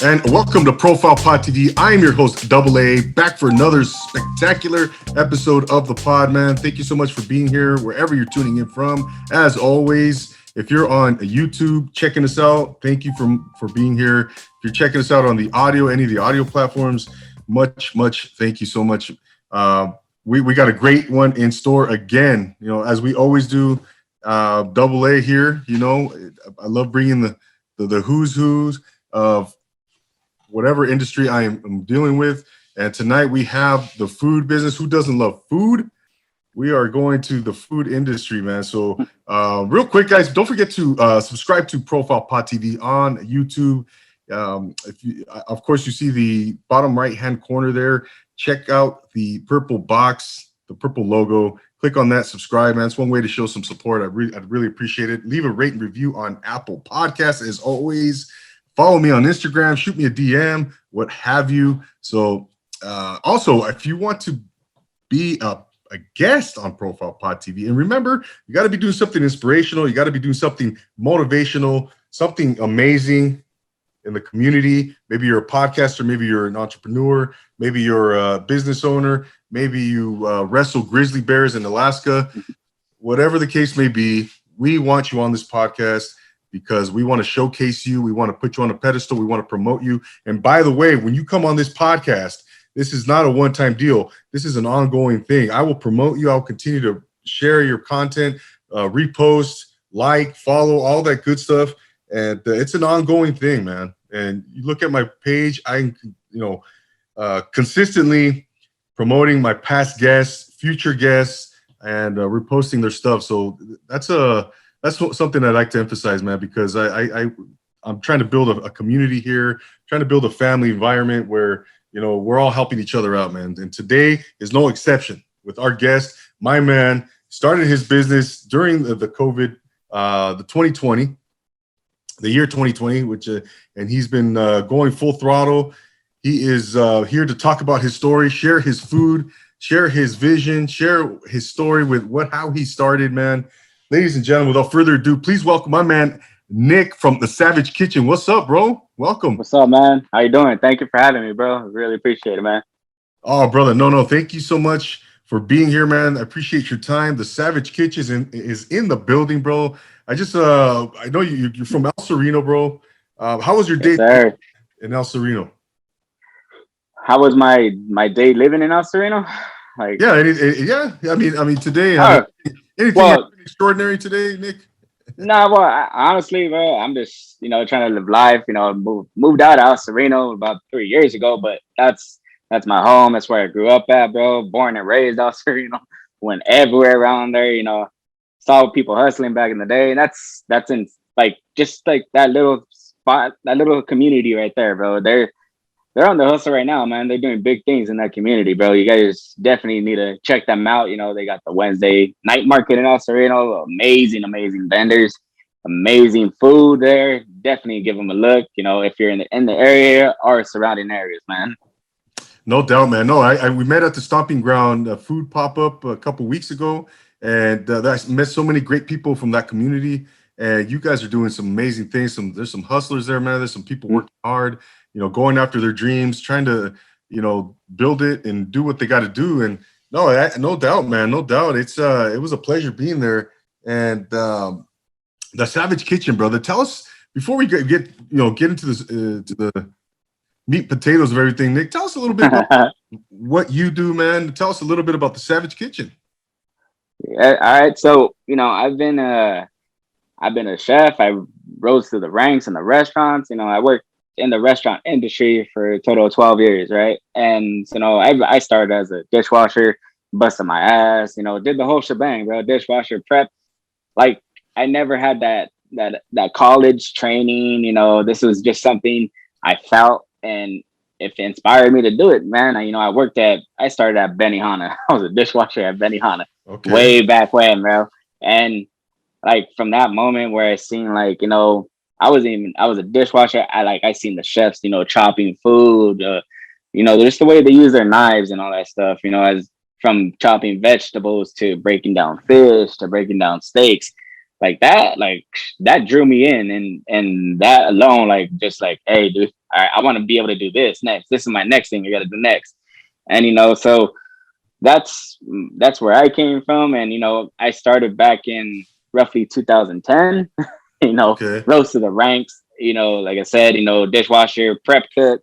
And welcome to Profile Pod TV. I am your host, Double A, back for another spectacular episode of the pod, man. Thank you so much for being here, wherever you're tuning in from. As always, if you're on YouTube checking us out, thank you for being here. If you're checking us out on the audio, any of the audio platforms, much thank you so much. We got a great one in store again. You know, as we always do. Double A here. You know, I love bringing the who's of whatever industry I'm dealing with. And tonight we have the food business. Who doesn't love food? We are going to the food industry, man. So real quick, guys, don't forget to subscribe to Profile Pod TV on YouTube. Of course, you see the bottom right-hand corner there. Check out the purple box, the purple logo. Click on that, subscribe, man. It's one way to show some support. I'd really appreciate it. Leave a rate and review on Apple Podcasts, as always. Follow me on Instagram, shoot me a DM, what have you. So also, if you want to be a guest on Profile Pod TV, and remember, you got to be doing something inspirational. You got to be doing something motivational, something amazing in the community. Maybe you're a podcaster, maybe you're an entrepreneur, maybe you're a business owner, maybe you wrestle grizzly bears in Alaska. Whatever the case may be, we want you on this podcast because we want to showcase you. We want to put you on a pedestal. We want to promote you. And by the way, when you come on this podcast, this is not a one-time deal. This is an ongoing thing. I will promote you. I'll continue to share your content, repost, like, follow, all that good stuff. And it's an ongoing thing, man. And you look at my page, I'm, consistently promoting my past guests, future guests, and reposting their stuff. So that's something I'd like to emphasize, man, because I'm trying to build a community here, trying to build a family environment where, you know, we're all helping each other out, man. And today is no exception with our guest. My man started his business during the COVID, the year 2020, and he's been going full throttle. He is here to talk about his story, share his food, share his vision, share his story with how he started, man. Ladies and gentlemen, without further ado, please welcome my man, Nick from the Savage Kitchen. What's up, bro? Welcome. What's up, man? How you doing? Thank you for having me, bro. I really appreciate it, man. Oh, brother. No. Thank you so much for being here, man. I appreciate your time. The Savage Kitchen is in the building, bro. I know you're from El Sereno, bro. How was your day in El Sereno? How was my day living in El Sereno? Like, yeah. I mean, today, anything extraordinary today, Nick? Honestly, bro, I'm just, trying to live life. Moved out of El Sereno about 3 years ago, but that's my home. That's where I grew up at, bro. Born and raised El Sereno. Went everywhere around there. Saw people hustling back in the day. And that's in just that little spot, that little community right there, bro. They're on the hustle right now, man. They're doing big things in that community, bro. You guys definitely need to check them out. They got the Wednesday night market in El Sereno. Amazing vendors, amazing food there. Definitely give them a look. If you're in the area or surrounding areas, man. No doubt, man. No, we met at the Stomping Ground food pop-up a couple weeks ago, and I met so many great people from that community. And you guys are doing some amazing things. There's some hustlers there, man. There's some people working hard, going after their dreams, trying to, build it and do what they got to do. And no doubt, man, no doubt. It was a pleasure being there. And the Savage Kitchen, brother. Tell us before we get into this to the meat potatoes of everything, Nick. Tell us a little bit about what you do, man. Tell us a little bit about the Savage Kitchen. Yeah, all right. So I've been a chef. I rose through the ranks in the restaurants. I worked in the restaurant industry for a total of 12 years, right? And I started as a dishwasher, busted my ass, did the whole shebang, bro. Dishwasher prep. Like, I never had that college training. This was just something I felt, and it inspired me to do it, man. I started at Benihana. I was a dishwasher at Benihana, way back when, bro. And from that moment where I seen I was a dishwasher. I seen the chefs, chopping food, just the way they use their knives and all that stuff, as from chopping vegetables to breaking down fish to breaking down steaks. like that drew me in, and that alone, like, just like, hey, dude, I want to be able to do this next. This is my next thing I got to do next. And so that's where I came from. And I started back in roughly 2010. Okay. Rose to the ranks. Like I said, dishwasher, prep cook.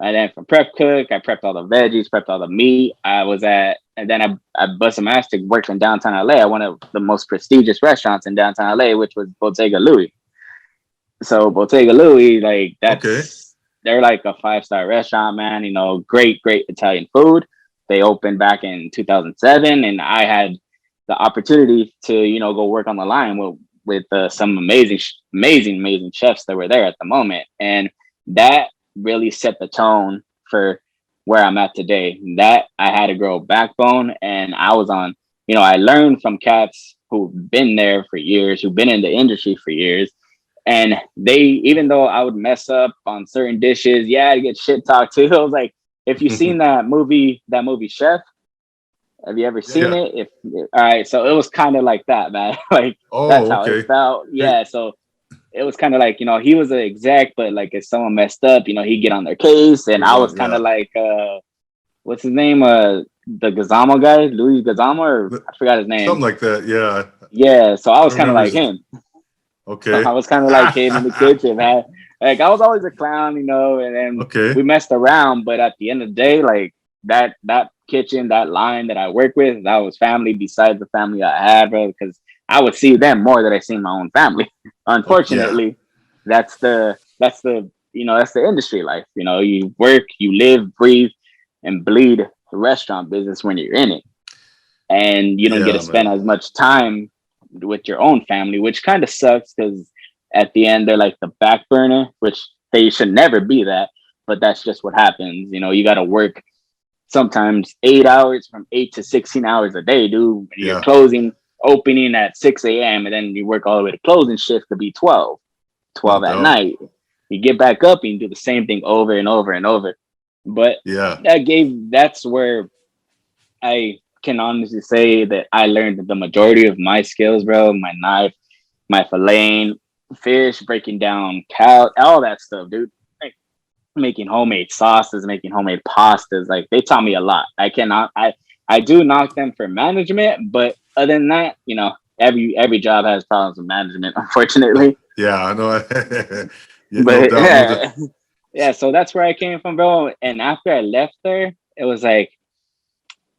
And then from prep cook, I prepped all the veggies, prepped all the meat. And then I busted my ass to work in downtown LA. I one of the most prestigious restaurants in downtown LA, which was Bottega Louie. So Bottega Louie, like, Okay. they're like a 5-star restaurant, man. Great, great Italian food. They opened back in 2007, and I had the opportunity to go work on the line with some amazing chefs that were there at the moment, and that really set the tone for where I'm at today. That I had to grow a backbone, and I was on. I learned from cats who've been there for years, who've been in the industry for years, and even though I would mess up on certain dishes, yeah, I get shit talked to. I was like, if you've seen that movie Chef, have you ever seen Yeah. it? All right, so it was kind of like that, man. Like, that's Oh, how it okay. felt. Yeah, so it was kind of like, he was an exec, but like if someone messed up, he'd get on their case, and I was kind Yeah. of like, what's his name? The Gazamo guy, Louis Gazamo, or I forgot his name. Something like that. Yeah. Yeah, so I I was don't kind of remember like his. him. Okay. I was kind of like him in the kitchen, man. Like, I was always a clown, and then Okay. we messed around, but at the end of the day, like, that kitchen, that line that I work with, that was family besides the family I had, bro, because I would see them more than I see my own family. Oh, yeah. Unfortunately, that's the industry life. You work, you live, breathe, and bleed the restaurant business when you're in it, and you don't get to Yeah, spend man. as much time with your own family, which kind of sucks because at the end they're like the back burner, which they should never be that, but that's just what happens. You got to work sometimes 8 hours, from 8 to 16 hours a day, dude. You're Yeah. closing, opening at 6 a.m. and then you work all the way to closing shift could be 12 No at doubt. night. You get back up and you do the same thing over and over and over. But Yeah. that's where I can honestly say that I learned the majority of my skills, bro. My knife, my filleting, fish, breaking down cow, all that stuff, dude. Like, making homemade sauces, making homemade pastas. Like, they taught me a lot. I do knock them for management, but other than that, every job has problems with management, unfortunately. Yeah. I know. Yeah. No But doubt. No doubt. yeah, yeah. So that's where I came from, bro. And after I left there, it was like,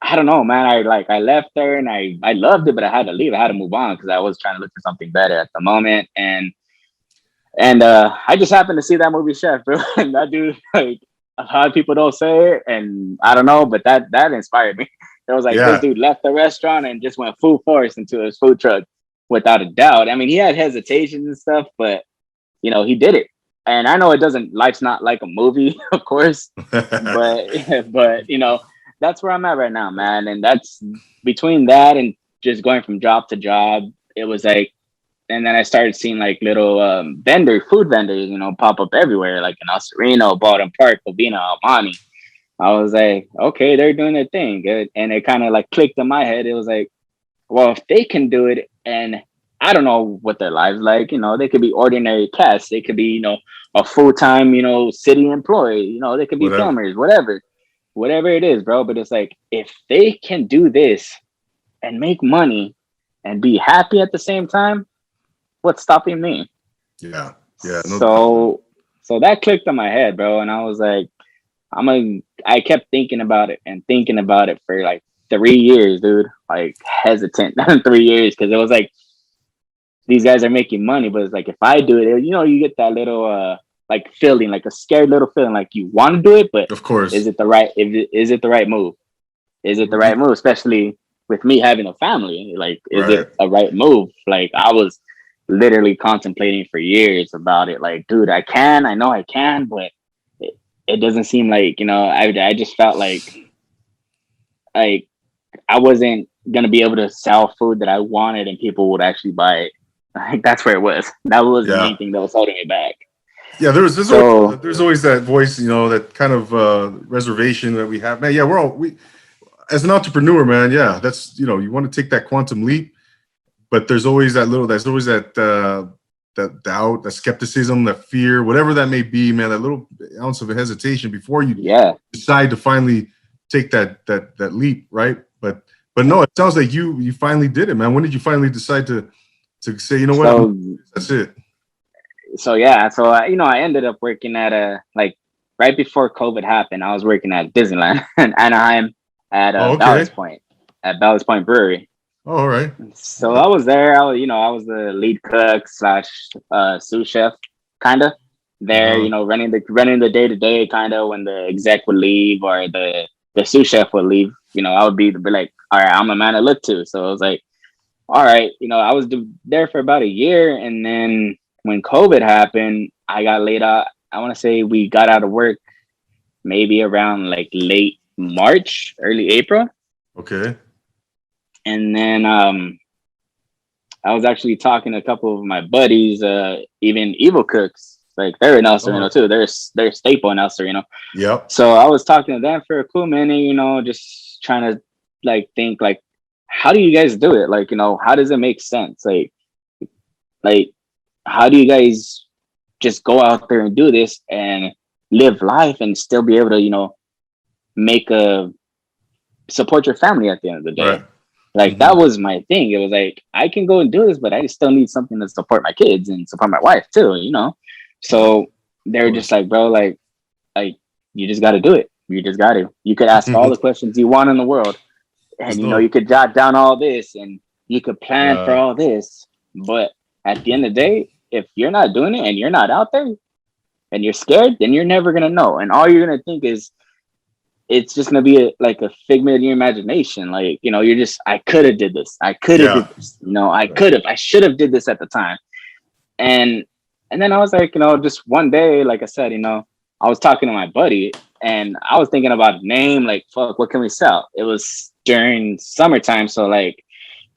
I don't know, man. I left there and I loved it, but I had to leave. I had to move on because I was trying to look for something better at the moment. And I just happened to see that movie Chef, bro. And that dude, like, a lot of people don't say it, and I don't know, but that inspired me. It was like, this Yeah. dude left the restaurant and just went full force into his food truck without a doubt. I mean, he had hesitations and stuff, but he did it. And I know it doesn't life's not like a movie, of course, but but that's where I'm at right now, man. And that's between that and just going from job to job. It was like, and then I started seeing like little food vendors, pop up everywhere, like in El Sereno, Baldwin Park, Covina, Almani. I was like, okay, they're doing their thing, good. And it kind of like clicked in my head. It was like, well, if they can do it, and I don't know what their lives like, they could be ordinary cats, they could be, a full time, city employee, they could be Whatever. plumbers, whatever it is, bro. But it's like, if they can do this and make money and be happy at the same time, what's stopping me? Yeah. Yeah. No doubt, man. So so that clicked in my head, bro, and I was like, I kept thinking about it and thinking about it for like 3 years, dude. Like, hesitant 3 years, because it was like, these guys are making money, but it's like, if I do it, you get that little like feeling, like a scared little feeling, like you want to do it, but Of course. is it the right move? Is it the right move? Especially with me having a family, like, is Right. it a right move? Like, I was literally contemplating for years about it. Like, dude, I know I can, but it doesn't seem like, I just felt like I wasn't gonna be able to sell food that I wanted and people would actually buy it. Like, that's where it was. That was the Yeah. main thing that was holding me back. Yeah. So There's always that voice, that kind of reservation that we have. Man, yeah, we as an entrepreneur, man, yeah, that's you want to take that quantum leap. but there's always that doubt, that skepticism, that fear, whatever that may be, man, that little ounce of a hesitation before you decide to finally take that leap, right? But no, it sounds like you finally did it, man. When did you finally decide to say, you know what, that's it? So yeah, so I ended up working at like right before COVID happened. I was working at Disneyland in Anaheim at Ballast Point Brewery. Oh, all right. So I was there. I was the lead cook / sous chef, kind of there. Running the day to day, kind of when the exec would leave or the sous chef would leave. I would be like, all right, I'm a man to look to. So I was like, all right, I was there for about a year, and then when COVID happened, I got laid out. I want to say we got out of work maybe around like late March, early April. Okay. And then I was actually talking to a couple of my buddies, even Evil Cooks, like they're in El Sereno too. They're a staple in El Sereno. Yep. So I was talking to them for a cool minute, just trying to like think like, how do you guys do it? Like, how does it make sense? Like how do you guys just go out there and do this and live life and still be able to, support your family at the end of the day? Right. Like that was my thing. It was like, I can go and do this, but I still need something to support my kids and support my wife too, So they're just like, bro, like you just got to do it. You just got to. You could ask all the questions you want in the world, and you could jot down all this, and you could plan for all this. But at the end of the day, if you're not doing it and you're not out there, and you're scared, then you're never gonna know, and all you're gonna think is, it's just gonna be like a figment of your imagination. Like, you're just, I could have did this. I could have did this. I should have did this at the time. And then I was like, just one day, like I said, I was talking to my buddy and I was thinking about a name, like, fuck, what can we sell? It was during summertime. So like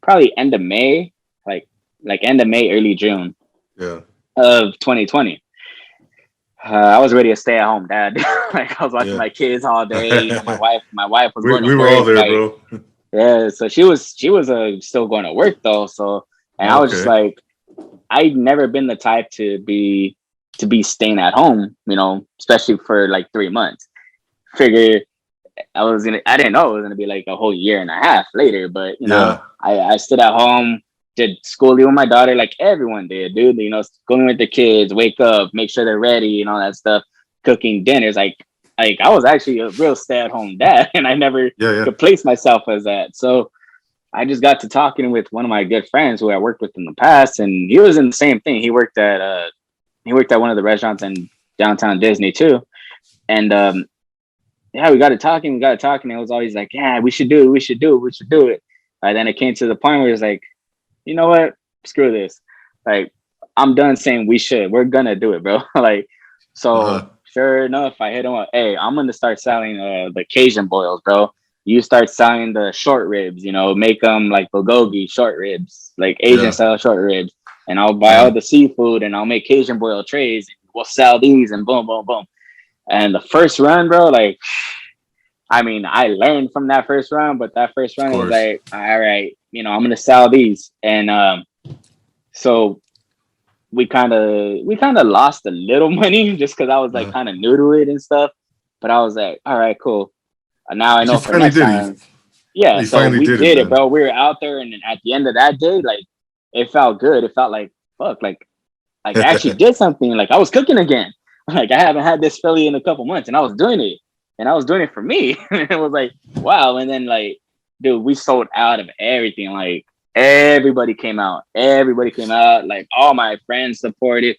probably end of May, like end of May, early June of 2020. I was ready to stay at home dad. Like I was watching my kids all day. My wife was going to work. We were all there, bro. Yeah, so she was still going to work though. So, and I was just like, I'd never been the type to be staying at home, especially for like 3 months. Figure I didn't know it was gonna be like a whole year and a half later, but I stood at home, did schooling with my daughter like everyone did, dude. Schooling with the kids, wake up, make sure they're ready, and all that stuff. Cooking dinners, like I was actually a real stay-at-home dad, and I never could place myself as that. So I just got to talking with one of my good friends who I worked with in the past, and he was in the same thing. He worked at one of the restaurants in downtown Disney too, and we got to talking. It was always like, yeah, we should do it. And then it came to the point where it's like, you know what? Screw this. Like, I'm done saying we should. We're gonna do it, bro. Like, so sure enough, I hit him up. Hey, I'm gonna start selling the Cajun boils, bro. You start selling the short ribs. Make them like bulgogi short ribs, like Asian style short ribs. And I'll buy all the seafood, and I'll make Cajun boil trays. And we'll sell these, and boom, boom, boom. And the first run, bro, like, I mean, I learned from that first run, but that first run was like, all right, I'm gonna sell these. And so we kind of lost a little money just because I was like kind of new to it and stuff. But I was like, all right, cool. Now I know for next time. Yeah, so we did it, bro. We were out there, and at the end of that day, like, it felt good. It felt like, fuck, like I actually did something. Like I was cooking again. Like I haven't had this Philly in a couple months, and I was doing it. And I was doing it for me. It was like, wow. And then like, dude, we sold out of everything. Like everybody came out. Like all my friends supported,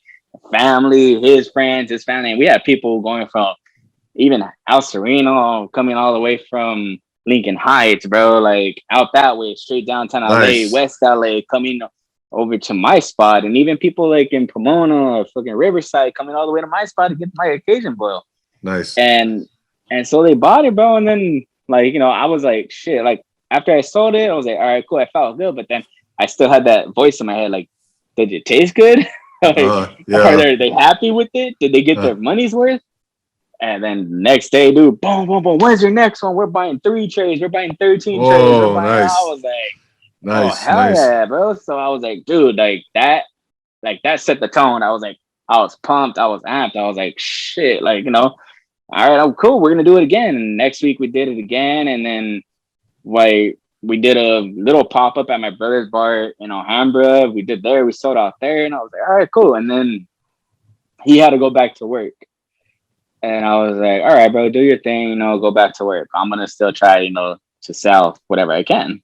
family, his friends, his family. And we had people going from even El Sereno, coming all the way from Lincoln Heights, bro. Like out that way, straight downtown LA, West LA, coming over to my spot. And even people like in Pomona or fucking Riverside coming all the way to my spot to get my occasion boil. Nice. And so they bought it, bro. And then, like, I was like, shit. Like, after I sold it, I was like, all right, cool. I felt good. But then I still had that voice in my head, like, did it taste good? Like, are they happy with it? Did they get their money's worth? And then next day, dude, boom, boom, boom. When's your next one? We're buying 3 trays. We're buying 13 trays. We're buying, nice. I was like, Oh Nice, hell nice. yeah, bro. So I was like, dude, like that set the tone. I was like, I was pumped, I was amped, I was like, shit, like, all right, oh cool, we're gonna do it again. And next week we did it again, and then like we did a little pop-up at my brother's bar in Alhambra. We did there, we sold out there, and I was like, all right, cool. And then he had to go back to work. And I was like, all right, bro, do your thing, go back to work. I'm gonna still try, to sell whatever I can.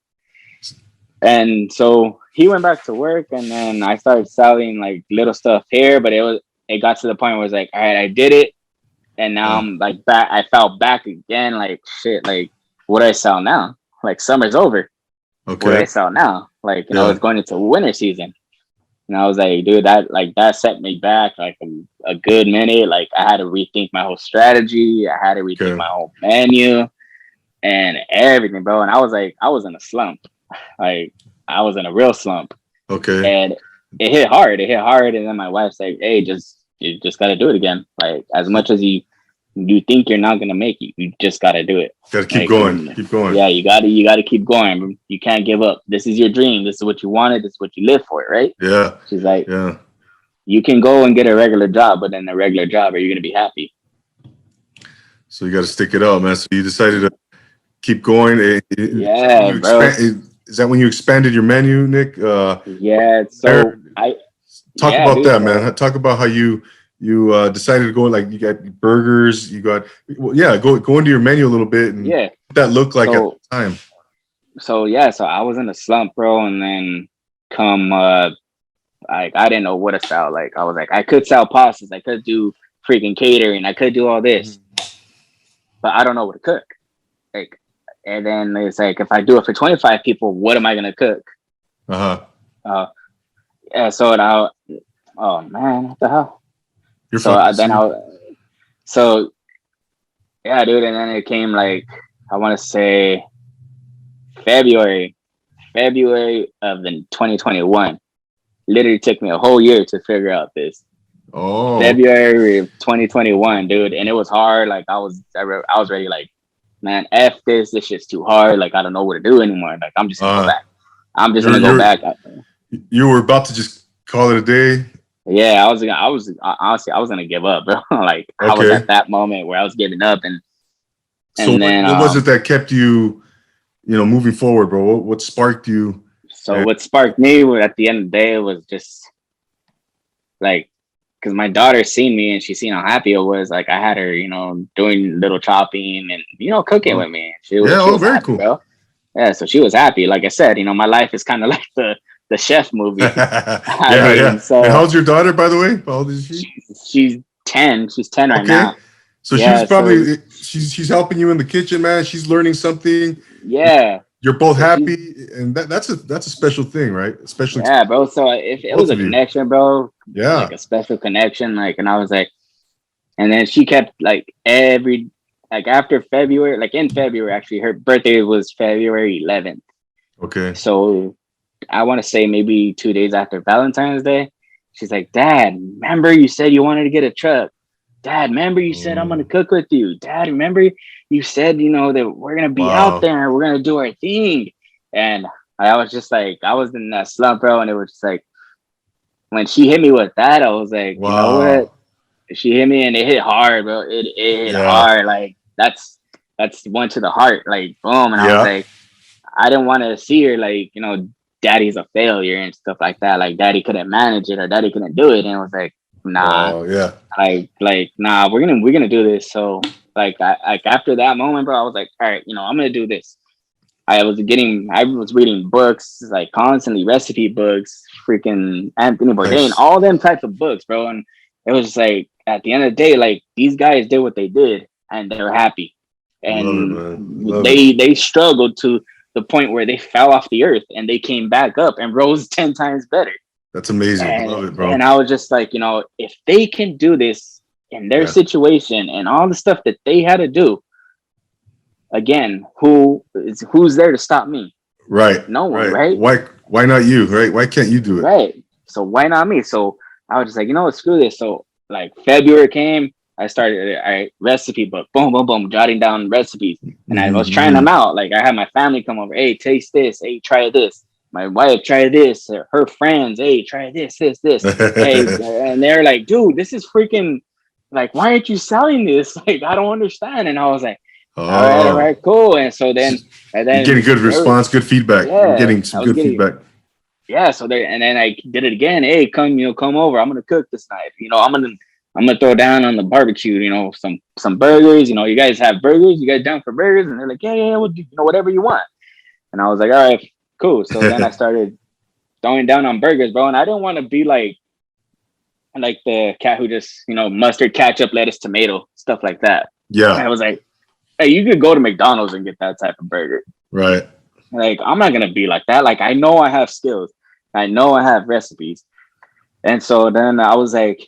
And so he went back to work, and then I started selling like little stuff here, but it got to the point where it's like, all right, I did it, and now I'm like back. I fell back again, like shit. Like, what do I sell now? Like, summer's over. Okay. What do I sell now? Like, it's going into winter season. And I was like, dude, that set me back like a good minute. Like, I had to rethink my whole strategy. I had to rethink my whole menu and everything, bro. And I was like, I was in a slump. Like, I was in a real slump. Okay. And it hit hard. And then my wife's like, hey, you just got to do it again. Like, as much as you think you're not going to make it, you just got to do it. Got to keep going. Keep going. Yeah, you got to keep going. You can't give up. This is your dream. This is what you wanted. This is what you live for, right? Yeah. She's like, yeah. You can go and get a regular job, but in a regular job, are you going to be happy? So you got to stick it out, man. So you decided to keep going. Yeah, bro. Is that when you expanded your menu, Nick? Yeah. So talk about that, man. Talk about how you decided to go, like, you got burgers, you got go into your menu a little bit and what that looked like at the time. So I was in a slump, bro, and then like I didn't know what to sell. Like, I was like, I could sell pastas, I could do freaking catering, I could do all this, but I don't know what to cook. Like, and then it's like, if I do it for 25 people, what am I gonna cook? Yeah. So oh man, what the hell? Yeah, dude. And then it came like, I want to say February of the 2021. Literally took me a whole year to figure out this. February of 2021, dude. And it was hard. Like, I was ready, like, man, F this shit's too hard. Like, I don't know what to do anymore. Like, I'm just gonna go back. I'm just gonna go back. You were about to just call it a day? Yeah, honestly, I was gonna give up, bro. Like, I was at that moment where I was giving up, and then what was it that kept you, moving forward, bro? What sparked you? So what sparked me at the end of the day was just like, because my daughter seen me and she seen how happy I was. Like, I had her, doing little chopping and cooking with me. She was very happy, cool, bro. Yeah, so she was happy. Like I said, my life is kind of like the chef movie. Yeah. So, and how's your daughter, by the way? How old is she? She's 10. She's 10 right now. So she's probably she's helping you in the kitchen, man. She's learning something. Yeah. You're both happy, and that's a special thing, right? Especially bro. So if it was a connection, bro. Yeah. Like a special connection, like, and I was like, and then she kept like after February, like in February, actually, her birthday was February 11th. Okay. So I want to say maybe 2 days after Valentine's Day, she's like, Dad, remember you said you wanted to get a truck? Dad, remember you said I'm going to cook with you? Dad, remember you said, that we're going to be out there and we're going to do our thing. And I was just like, I was in that slump, bro. And it was just like, when she hit me with that, I was like, you know what? She hit me and it hit hard, bro. It hit hard. Like, that's one to the heart. Like, boom. And I was like, I didn't want to see her like, daddy's a failure and stuff like that. Like, daddy couldn't manage it or daddy couldn't do it. And it was like, nah, like, nah, we're gonna do this. So like, after that moment, bro, I was like, all right, I'm gonna do this. I was reading books, like constantly, recipe books, freaking Anthony Bourdain, all them types of books, bro. And it was just like, at the end of the day, like, these guys did what they did and they were happy. And they struggled to the point where they fell off the earth and they came back up and rose 10 times better. That's amazing. Love it, bro. And I was just like, if they can do this in their situation and all the stuff that they had to do, again, who's there to stop me? Right. No one, right? Why not you, right? Why can't you do it? Right. So why not me? So I was just like, what, screw this. So like February came, I started recipe book, boom, boom, boom, jotting down recipes. And I was trying them out. Like, I had my family come over, hey, taste this, hey, try this. my wife, try this. Her friends, hey, try this. Hey, and they're like, dude, this is freaking like, why aren't you selling this? Like, I don't understand. And I was like, all Oh, right, cool. And so then, and you're then getting good response, good feedback. You're yeah, getting I some was good getting, feedback. yeah. So there, and then I did it again. Hey, come over. I'm gonna cook this night. I'm gonna throw down on the barbecue. Some burgers. You guys have burgers. You guys down for burgers? And they're like, yeah, well, whatever you want. And I was like, all right, cool. So then I started throwing down on burgers, bro. And I didn't want to be like the cat who just, mustard, ketchup, lettuce, tomato, stuff like that. And Yeah, I was like, hey, you could go to McDonald's and get that type of burger. right. Like, I'm not gonna be like that. Like, I know I have skills. I know I have recipes. And so then I was like,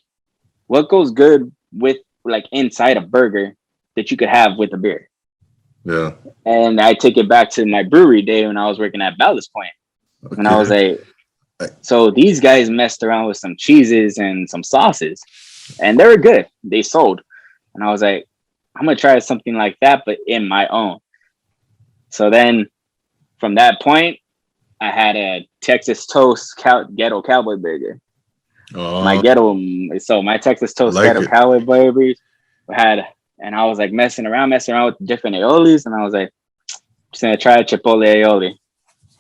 what goes good with like inside a burger that you could have with a beer? Yeah. And I took it back to my brewery day when I was working at Ballast Point. And I was Okay. like, so these guys messed around with some cheeses and some sauces, and they were good. They sold. And I was like, I'm going to try something like that, but in my own. So then from that point, I had a Texas Toast Ghetto Cowboy Burger. My Oh, ghetto, so my Texas I Toast like Ghetto it. Cowboy Burgers had, and I was like messing around with different aiolis, and I was like, just gonna try a Chipotle aioli.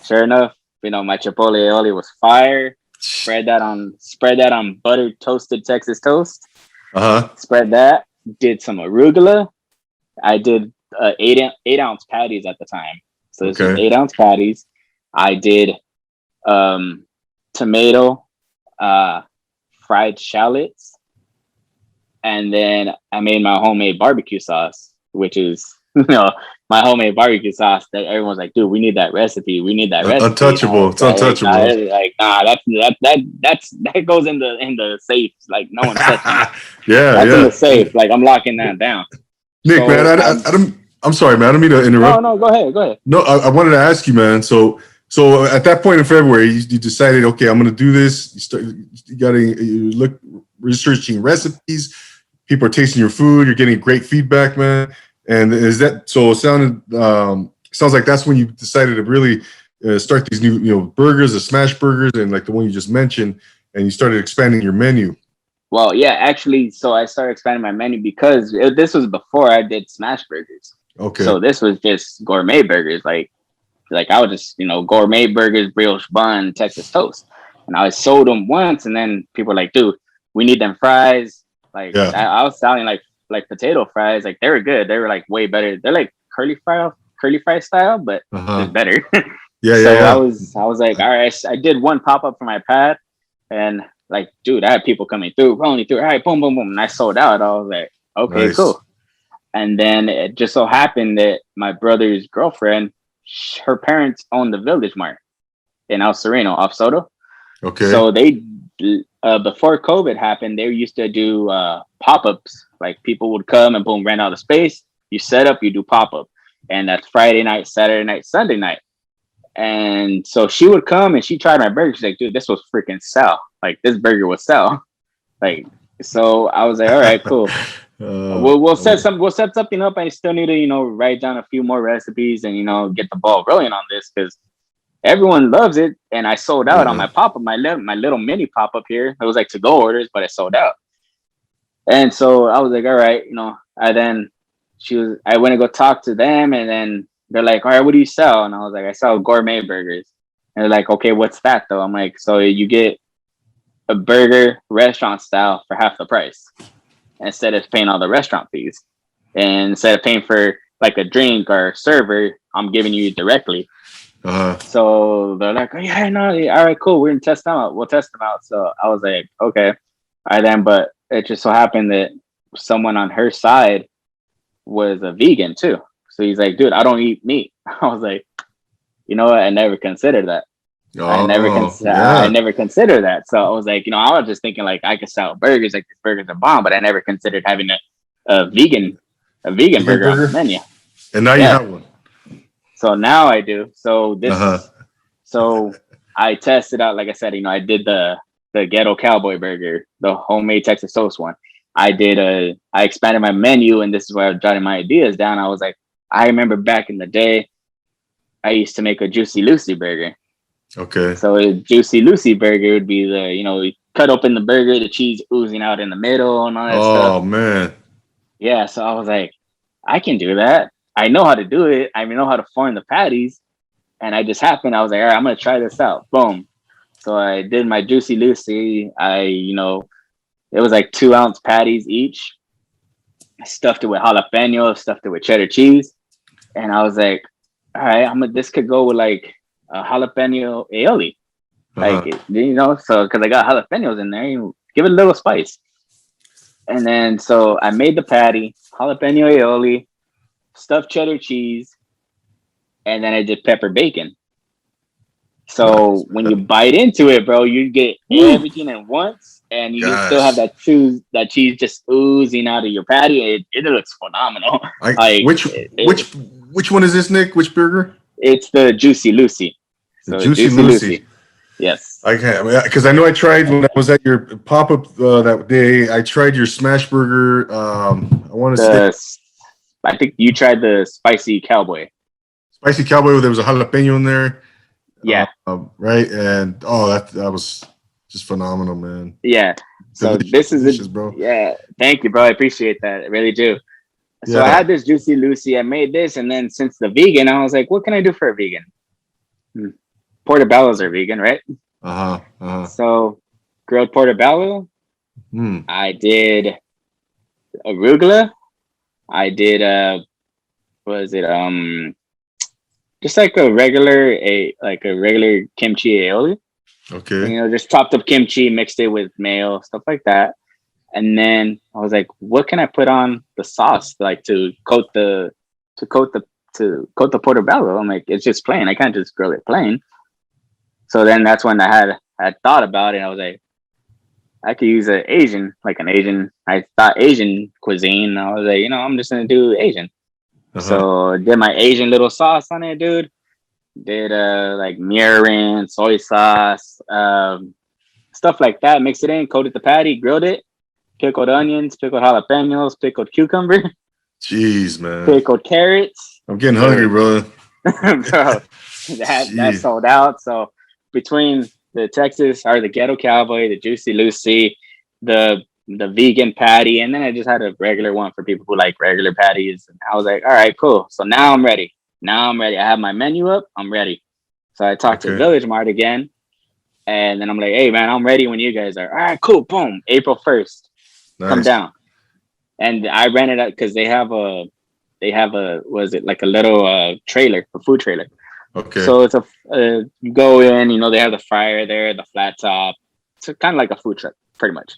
Sure enough, my Chipotle aioli was fire. Spread that on buttered toasted Texas toast. Uh-huh. Spread that. Did some arugula. I did 8-ounce patties at the time, so this was Okay. 8-ounce patties. I did tomato, fried shallots, and then I made my homemade barbecue sauce, which is my homemade barbecue sauce that everyone's like, dude, we need that recipe. We need that recipe. Untouchable. It's Like, untouchable. nah, that goes in the safe. Like, no one's touching it. Yeah, That's in the yeah. safe. Like, I'm locking that down. Nick, man, So I don't. I'm sorry, man. I don't mean to no, interrupt. no, go ahead, go ahead. No, I wanted to ask you, man. So at that point in February, you decided, okay, I'm going to do this. You look researching recipes. People are tasting your food. You're getting great feedback, man. And is that so? It sounds like that's when you decided to really start these new, burgers, the smash burgers, and like the one you just mentioned, and you started expanding your menu. Well, yeah, actually, so I started expanding my menu because this was before I did smash burgers. Okay. So this was just gourmet burgers, like I would just gourmet burgers, brioche bun, Texas toast, and I sold them once, and then people were like, dude, we need them fries. Like Yeah. I was selling like potato fries, like they were good, they were like way better. They're like curly fry style, but Uh-huh. just better. Yeah, yeah, So I yeah. was like, all right, I did one pop up for my pad, and like, dude, I had people coming through, rolling through. All right, boom, boom, boom, and I sold out. I was like, okay, Nice. cool. And then it just so happened that my brother's girlfriend, her parents own the Village Mart in El Sereno off Soto. Okay. So they, before COVID happened, they used to do pop ups. Like people would come and boom, rent out the space. You set up, you do pop up, and that's Friday night, Saturday night, Sunday night. And so she would come and she tried my burger. She's like, dude, this was freaking sell. Like this burger would sell. Like, so I was like, all right, cool. We'll set something up. I still need to, write down a few more recipes and, get the ball rolling on this because everyone loves it. And I sold out on Yeah. my pop-up, my little mini pop-up here. It was like to-go orders, but I sold out. And so I was like, all right, I went to go talk to them, and then they're like, all right, what do you sell? And I was like, I sell gourmet burgers. And they're like, okay, what's that though? I'm like, so you get a burger restaurant style for half the price instead of paying all the restaurant fees. And instead of paying for like a drink or a server, I'm giving you directly. Uh-huh. So they're like, oh, yeah, no, all right, cool. We're gonna test them out. We'll test them out. So I was like, okay. All right then, but it just so happened that someone on her side was a vegan too. So he's like, dude, I don't eat meat. I was like, you know what? I never considered that. I Oh, yeah. never considered that. So I was like, I was just thinking like I could sell burgers, like these burgers are bomb, but I never considered having a vegan Vegan burger on the burger. menu. And now you Yeah. have one. So now I do. Uh-huh. So I tested out, like I said, I did the ghetto cowboy burger, the homemade Texas toast one. I expanded my menu, and this is where I was jotting my ideas down. I was like, I remember back in the day, I used to make a Juicy Lucy burger. Okay. So a Juicy Lucy burger would be the, you cut open the burger, the cheese oozing out in the middle and all that stuff. Oh man. Yeah, so I was like, I can do that. I know how to do it. I know how to form the patties. And I just happened, I was like, all right, I'm gonna try this out. Boom. So I did my Juicy Lucy. It was like 2-ounce patties each. I stuffed it with jalapeno, stuffed it with cheddar cheese. And I was like, all right, this could go with like a jalapeno aioli. Like, Uh-huh. so because I got jalapenos in there, you give it a little spice. And then so I made the patty, jalapeno aioli, stuffed cheddar cheese, and then I did pepper bacon. Nice, So when you man. bite into it, bro, you get Woo. everything at once, and you still have Gosh. that cheese just oozing out of your patty. It looks phenomenal. I Like which which which one is this, Nick? Which burger? it's the Juicy Lucy. The So the Juicy Juicy Lucy, Lucy. yes. I can't, because I know I tried when I was at your pop up that day. I tried your smash burger. I want to say The I think you tried the spicy cowboy. spicy cowboy. There was a jalapeno in there, Yeah, right? And oh, that was just phenomenal, man. yeah. So Delicious, this is delicious, bro. yeah. Thank you, bro. I appreciate that. I really do. So I Yeah. had this Juicy Lucy. I made this, and then since the vegan, I was like, what can I do for a vegan? Hmm. Portobellos are vegan, right? Uh huh. Uh huh. So grilled portobello. Hmm. I did arugula. I did was it just like a regular kimchi aioli. Okay. Just chopped up kimchi, mixed it with mayo, stuff like that. And then I was like, what can I put on the sauce like to coat the to coat the portobello? I'm like, it's just plain. I can't just grill it plain. So then that's when I thought about it. I was like, I could use an Asian. I thought Asian cuisine. I was like, I'm just gonna do Asian. Uh huh. So did my Asian little sauce on it, dude. Did like mirin, soy sauce, stuff like that. Mixed it in, coated the patty, grilled it, pickled onions, pickled jalapenos, pickled cucumber, Jeez, man. pickled carrots. I'm getting hungry, Dude, brother. bro, that Jeez. sold out. So between the Texas or the Ghetto Cowboy, the Juicy Lucy, the vegan patty, and then I just had a regular one for people who like regular patties. And I was like, all right, cool. So now I'm ready. Now I'm ready. I have my menu up. I'm ready. So I talked to Okay. Village Mart again, and then I'm like, hey man, I'm ready when you guys are. All right, cool. Boom. April 1st, come Nice. down. And I rented it because they have a was it like a little trailer, a food trailer. Okay. So it's you go in, they have the fryer there, the flat top. It's kind of like a food truck, pretty much.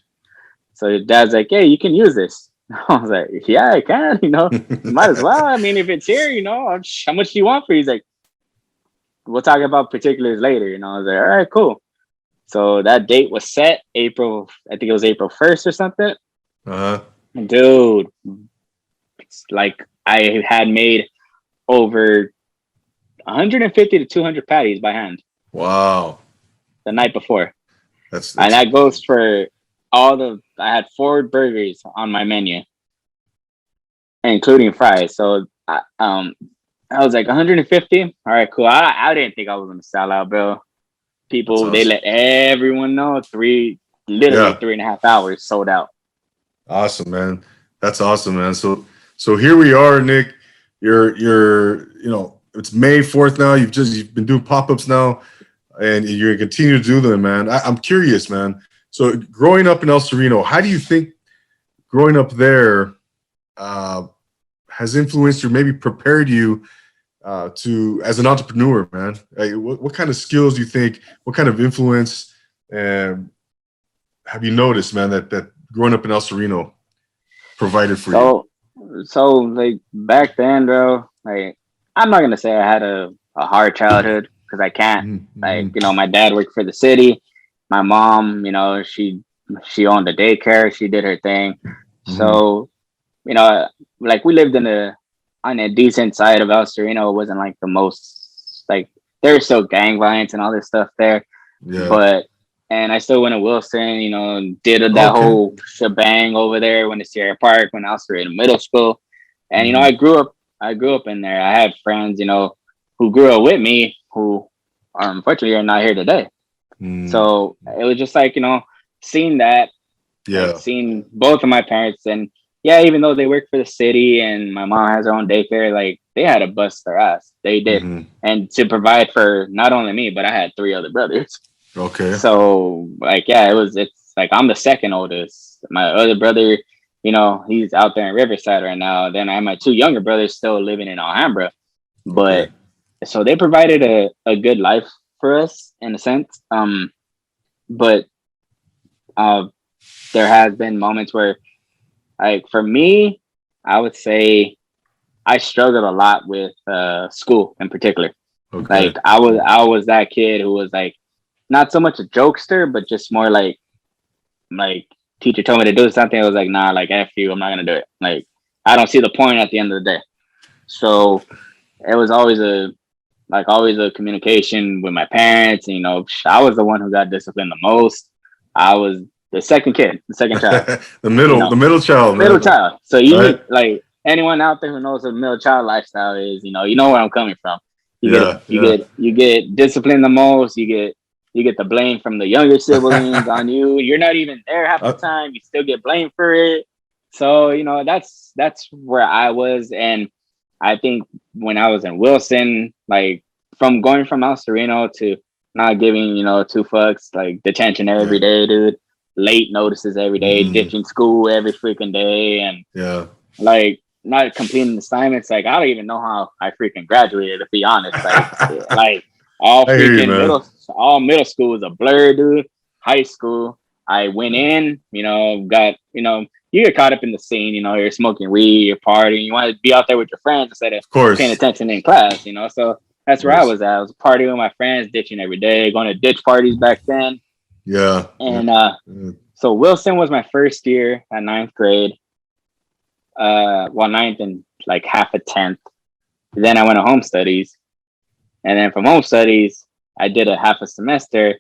So dad's like, hey, you can use this. I was like, yeah, I can, you might as well. I mean, if it's here, how much do you want for it? He's like, we'll talk about particulars later. I was like, all right, cool. So that date was set I think it was April 1st or something. Uh huh. Dude, it's like I had made over 150 to 200 patties by hand Wow. the night before. And That's that goes for I had 4 burgers on my menu, including fries. So I was like 150. All right, cool. I didn't think I was gonna sell out, bro. that's People, they awesome. let everyone know literally Yeah. 3.5 hours sold out. Awesome, man. That's awesome, man. So here we are, Nick. It's May 4th now. You've been doing pop-ups now, and you're gonna continue to do them, man. I'm curious, man. So growing up in El Sereno, how do you think growing up there uh, has influenced or maybe prepared you to as an entrepreneur, man? Like, what kind of skills do you think? What kind of influence have you noticed, man? That growing up in El Sereno provided for you. So like back then, bro, like I'm not gonna say I had a hard childhood because I can't. Like, Mm-hmm. my dad worked for the city. My mom, she owned a daycare. She did her thing. Mm-hmm. So, you know, like we lived on a decent side of El Sereno. It wasn't like the most like there's still gang violence and all this stuff there, Yeah. but and I still went to Wilson, and did that Okay. whole shebang over there. Went to Sierra Park when I was in middle school, and Mm-hmm. I grew up in there. I had friends, who grew up with me who unfortunately are not here today. So it was just like, seeing that, like seeing both of my parents, and yeah, even though they work for the city and my mom has her own daycare, like they had to bust their ass. They did. And to provide for not only me, but I had 3 other brothers. Okay. So like, yeah, it's like I'm the second oldest. My other brother, he's out there in Riverside right now. Then I have my 2 younger brothers still living in Alhambra. But so they provided a good life for us in a sense. But there has been moments where, like, for me, I would say I struggled a lot with school in particular. Like I was that kid who was like not so much a jokester, but just more like teacher told me to do something. I was like, nah, like F you, I'm not gonna do it. Like I don't see the point at the end of the day. So it was always a communication with my parents. And, I was the one who got disciplined the most. I was the second child. the middle child. Middle child. So you like anyone out there who knows what middle child lifestyle is, you know where I'm coming from. You get disciplined the most. You get the blame from the younger siblings on you. You're not even there half the time. You still get blamed for it. So, that's where I was. And I think when I was in Wilson, like going from El Sereno to not giving, 2 fucks, like detention every day, dude, late notices every day, ditching school every freaking day. And like not completing assignments. Like, I don't even know how I freaking graduated, to be honest. Like all middle school was a blur, dude. High school, I went in, got, you get caught up in the scene, you're smoking weed, you're partying, you want to be out there with your friends instead of paying attention in class, so that's where I was at. I was partying with my friends, ditching every day, going to ditch parties back then. Yeah. And so Wilson was my first year at 9th grade. Ninth and like half of 10th. Then I went to home studies. And then from home studies, I did a half a semester.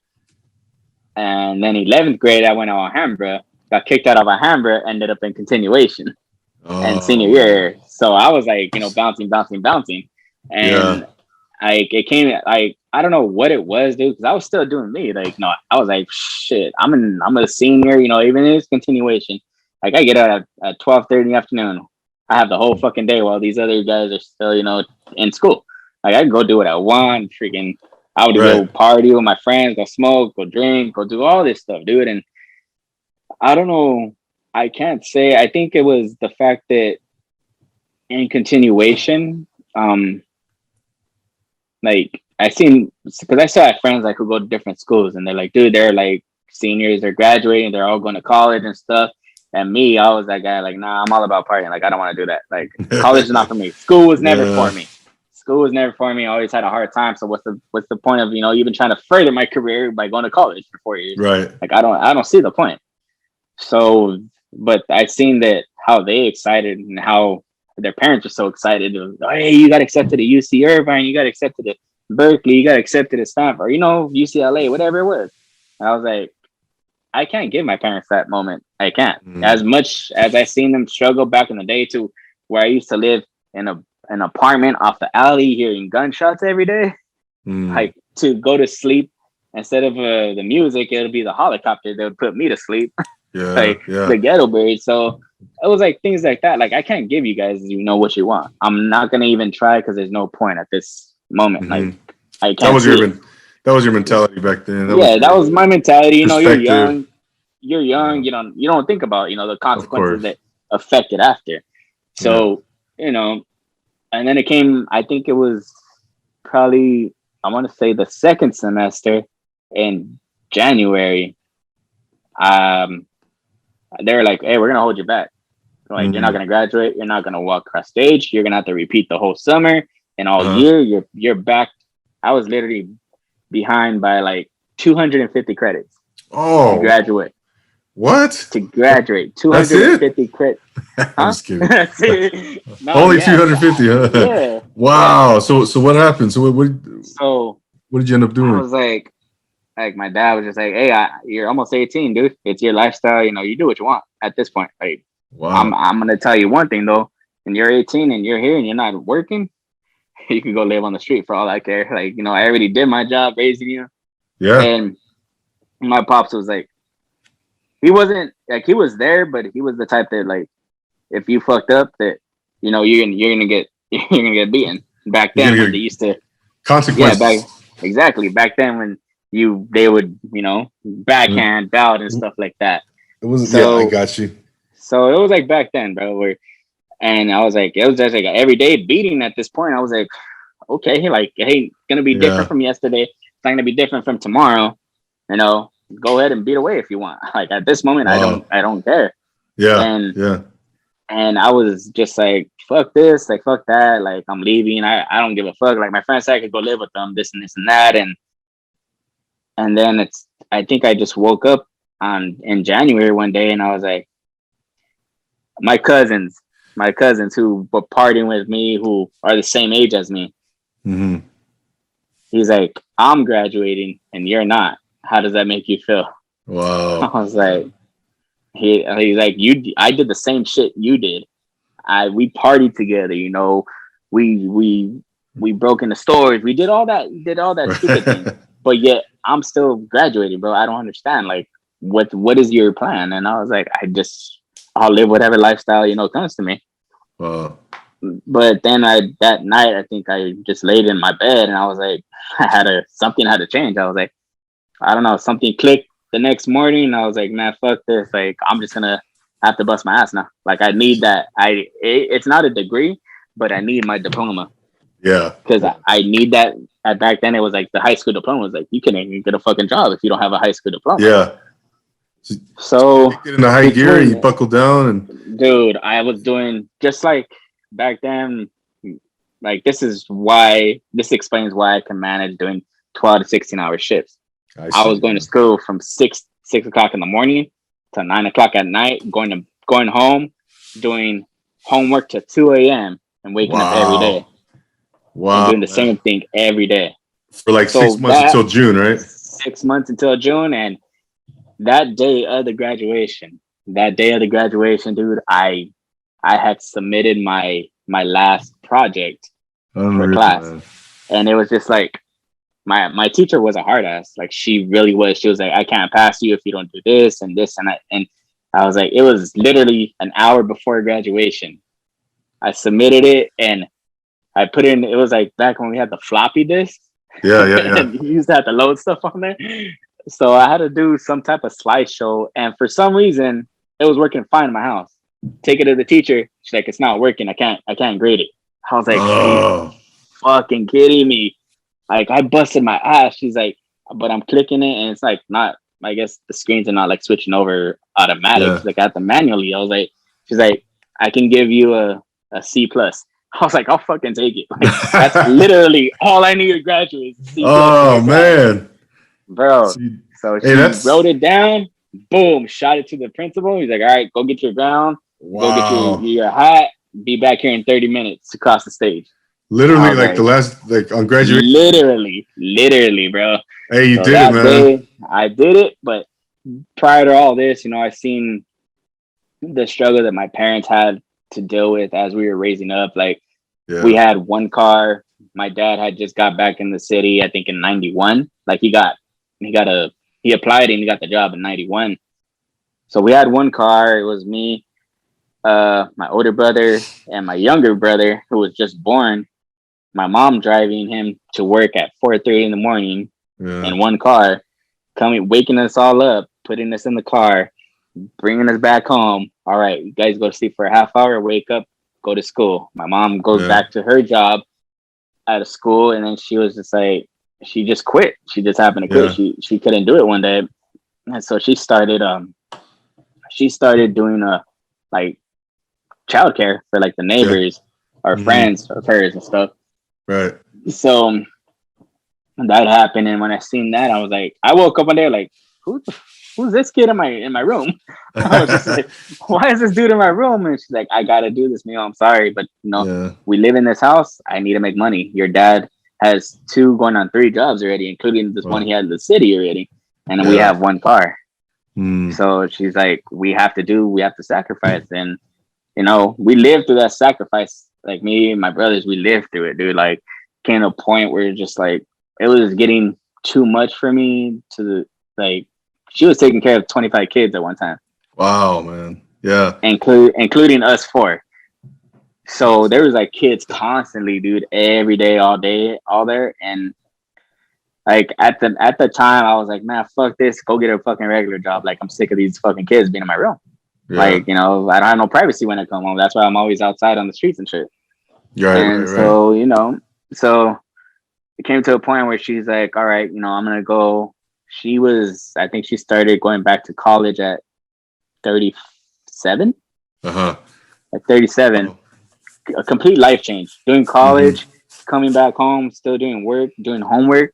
And then 11th grade, I went to Alhambra, got kicked out of Alhambra, ended up in continuation and senior year. So I was like, bouncing. And it came like, I don't know what it was, dude, because I was still doing me. Like, no, I was like, shit, I'm a senior, even in this continuation. Like I get out at 12:30 in the afternoon. I have the whole fucking day while these other guys are still, in school. Like I could go do it at 1, freaking. I would go party with my friends, go smoke, go drink, go do all this stuff, dude. And I don't know. I can't say. I think it was the fact that in continuation, like I seen, because I still have friends like who go to different schools, and they're like, dude, they're like seniors, they're graduating, they're all going to college and stuff. And me, I was that guy, like, nah, I'm all about partying. Like, I don't want to do that. Like, college is not for me. School was never for me. School was never for me. I always had a hard time. So what's the point of, even trying to further my career by going to college for 4 years? Right. Like, I don't see the point. So, but I seen that how they excited and how their parents were so excited. Hey, you got accepted to UC Irvine. You got accepted to Berkeley. You got accepted to Stanford, UCLA, whatever it was. And I was like, I can't give my parents that moment. I can't. As much as I seen them struggle back in the day to where I used to live in an apartment off the alley hearing gunshots every day, like to go to sleep instead of the music, it'll be the helicopter that would put me to sleep. The ghetto bird. So it was like things like that. Like I can't give you guys, what you want. I'm not gonna even try because there's no point at this moment. Like I can't. That was your mentality back then. That was my mentality. You're young. You don't think about, the consequences that affect it after. So, and then it came, I think it was probably, I want to say the second semester in January. They were like, hey, we're going to hold you back. Like, you're not going to graduate. You're not going to walk across stage. You're going to have to repeat the whole summer and all year. You're back. I was literally behind by like 250 credits to graduate. What? To graduate, 250 credits. I'm just kidding. No, only 250, huh? Yeah. Wow. So what happened? So what did you end up doing? I was like my dad was just like, hey, you're almost 18, dude. It's your lifestyle. You do what you want at this point. Like, wow. I'm gonna tell you one thing though. When you're 18 and you're here and you're not working, you can go live on the street for all I care. Like, I already did my job raising you. Yeah. And my pops was like, he wasn't like, he was there, but he was the type that like, if you fucked up, that you're gonna get you're gonna get beaten. Back You're then gonna when they get used to, yeah, consequences. exactly back then when they would Mm. backhand out and stuff like that. It was, yeah, I So got you. so it was like back then, bro. And I was like, it was just like an everyday beating at this point. I was like, okay, like it ain't gonna be different Yeah. from yesterday. It's not gonna be different from tomorrow. Go ahead and beat away if you want. Like at this moment, Wow. I don't care. Yeah. And Yeah. and I was just like, fuck this, like fuck that, like I'm leaving. I don't give a fuck. Like my friends said I could go live with them, this and that, and then I think I just woke up on in January one day and I was like, my cousins, who were partying with me, who are the same age as me. Hmm. He's like, I'm graduating and you're not. How does that make you feel? I Wow. was like, he's like, I did the same shit you did. We partied together, we broke into stores, we did all that stupid thing. But yet I'm still graduating, bro. I don't understand. Like, what is your plan? And I was like, I'll live whatever lifestyle, comes to me. Wow. But then that night I think I just laid in my bed and I was like, something had to change. I was like, I don't know, something clicked the next morning. I was like, man, fuck this. Like, I'm just gonna have to bust my ass now. Like, I need that. It's not a degree, but I need my diploma Yeah. because I need that. Back then, it was like the high school diploma was like, you can't even get a fucking job if you don't have a high school diploma. Yeah. So So you get in the high gear and you buckle down and dude, I was doing just like back then. Like, this explains why I can manage doing 12 to 16 hour shifts. I I see. was going to school from 6 o'clock in the morning to 9 o'clock at night, going home, doing homework to 2 a.m. and waking up every day Wow. and Wow, doing the man. same thing every day. For like So 6 months that until June, right? 6 months until June, and that day of the graduation, dude, I had submitted my last project for Unreal, class, man. and it was just like, my teacher was a hard ass. Like, she really was. She was like, I can't pass you if you don't do this and this and that. And I was like, it was literally an hour before graduation. I submitted it and I put in, it was like back when we had the floppy disk Yeah, yeah, yeah. and you used to have to load stuff on there. So I had to do some type of slideshow. And for some reason, it was working fine in my house. Take it to the teacher. She's like, it's not working. I can't grade it. I was like, are you Oh, fucking kidding me? Like, I busted my ass. She's like, but I'm clicking it and it's like not, I guess the screens are not like switching over automatic. yeah. She's like, I have to manually. I was like, she's like, I can give you a C plus. I was like, I'll fucking take it. Like, that's literally all I need to graduate is C plus in Oh your class, man. bro. See, So hey, she wrote that's it down, boom, shot it to the principal. He's like, all right, go get your gown, go get wow. your hat, be back here in 30 minutes across the stage. I Literally was like the like, last like on graduation. literally, bro. Hey, you So did it, that man. day I did it, but prior to all this, I seen the struggle that my parents had to deal with as we were raising up. Like, we Yeah. had one car. My dad had just got back in the city, I think in 91. Like, he applied and he got the job in 91. So we had one car. It was me, my older brother, and my younger brother, who was just born. My mom driving him to work at 4:30 in the morning Yeah. in one car, waking us all up, putting us in the car, bringing us back home. All right, you guys go to sleep for a half hour, wake up, go to school. My mom goes Yeah. back to her job at a school, and then she was just like, she just quit. She just happened to quit. Yeah. She couldn't do it one day, and so she started doing like childcare for like the Yeah. neighbors or Hmm. friends of hers and stuff. Right. So that happened, and when I seen that, I was like, I woke up one day like, who's this kid in my room? I was just like, why is this dude in my room? And she's like, I gotta do this, Mio. I'm sorry, but Yeah. we live in this house. I need to make money. Your dad has 2 going on 3 jobs already, including this one Well, he had in the city already, and then we yeah. have one car. Mm. So she's like, we have to sacrifice, and we lived through that sacrifice. Like, me and my brothers, we lived through it, dude. Like, came to a point where just like it was getting too much for me to like. She was taking care of 25 kids at one time. Wow, man. Yeah. Including us four. So there was like kids constantly, dude, every day, all day, all there. And like at the time, I was like, man, fuck this. Go get a fucking regular job. Like I'm sick of these fucking kids being in my room. Yeah. Like, you know, I don't have no privacy when I come home. That's why I'm always outside on the streets and shit. And Right. so, you know, so it came to a point where she's like, all right, you know, I'm gonna go. I think she started going back to college at 37. Uh-huh. At 37, Oh. a complete life change. Doing Mm-hmm. college, coming back home, still doing work, doing homework